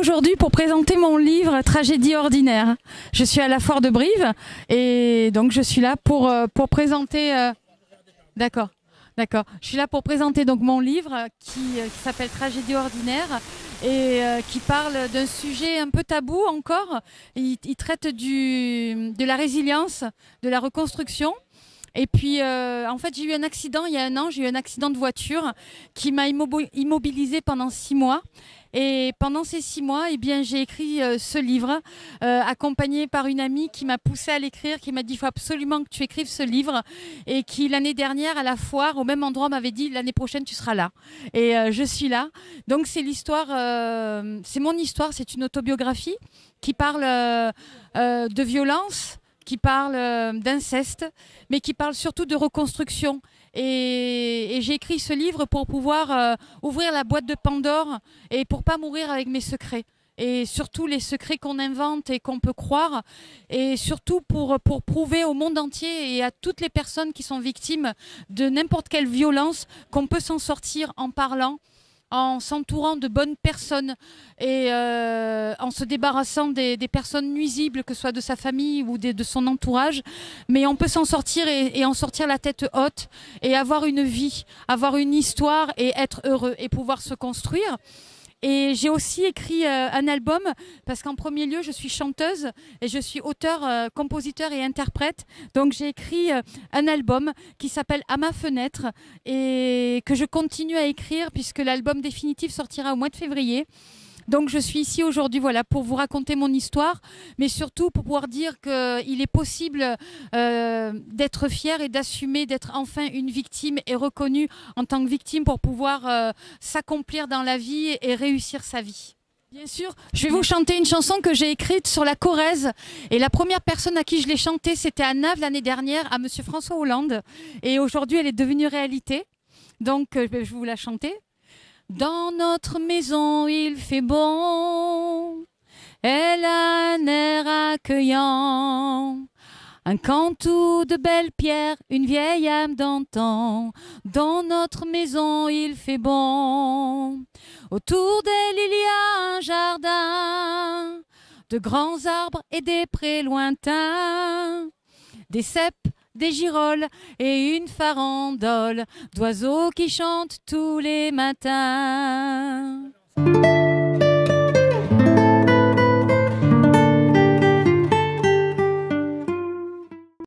aujourd'hui pour présenter mon livre Tragédie ordinaire. Je suis à la foire de Brive et donc je suis là pour présenter... D'accord, d'accord. Je suis là pour présenter donc mon livre qui s'appelle Tragédie ordinaire et qui parle d'un sujet un peu tabou encore. Il traite de la résilience, de la reconstruction. Et puis, en fait, j'ai eu un accident il y a un an, j'ai eu un accident de voiture qui m'a immobilisée pendant 6 mois. Et pendant ces 6 mois, eh bien, j'ai écrit ce livre, accompagné par une amie qui m'a poussée à l'écrire, qui m'a dit « il faut absolument que tu écrives ce livre ». Et qui, l'année dernière, à la foire, au même endroit, m'avait dit « l'année prochaine, tu seras là ». Et je suis là. Donc, c'est l'histoire, c'est mon histoire, c'est une autobiographie qui parle de violence, qui parle d'inceste, mais qui parle surtout de reconstruction. Et j'ai écrit ce livre pour pouvoir ouvrir la boîte de Pandore et pour pas mourir avec mes secrets. Et surtout les secrets qu'on invente et qu'on peut croire. Et surtout pour prouver au monde entier et à toutes les personnes qui sont victimes de n'importe quelle violence qu'on peut s'en sortir en parlant, en s'entourant de bonnes personnes et en se débarrassant des personnes nuisibles, que ce soit de sa famille ou de son entourage. Mais on peut s'en sortir et en sortir la tête haute et avoir une vie, avoir une histoire et être heureux et pouvoir se construire. Et j'ai aussi écrit un album parce qu'en premier lieu, je suis chanteuse et je suis auteur, compositeur et interprète. Donc j'ai écrit un album qui s'appelle À ma fenêtre et que je continue à écrire puisque l'album définitif sortira au mois de février. Donc je suis ici aujourd'hui voilà, pour vous raconter mon histoire, mais surtout pour pouvoir dire qu'il est possible d'être fier et d'assumer d'être enfin une victime et reconnue en tant que victime pour pouvoir s'accomplir dans la vie et réussir sa vie. Bien sûr, je vais vous chanter une chanson que j'ai écrite sur la Corrèze. Et la première personne à qui je l'ai chantée, c'était à Naves l'année dernière, à Monsieur François Hollande. Et aujourd'hui, elle est devenue réalité. Donc je vais vous la chanter. Dans notre maison, il fait bon, elle a un air accueillant, un cantou de belles pierres, une vieille âme d'antan. Dans notre maison, il fait bon. Autour d'elle, il y a un jardin, de grands arbres et des prés lointains, des cèpes, des girolles et une farandole d'oiseaux qui chantent tous les matins.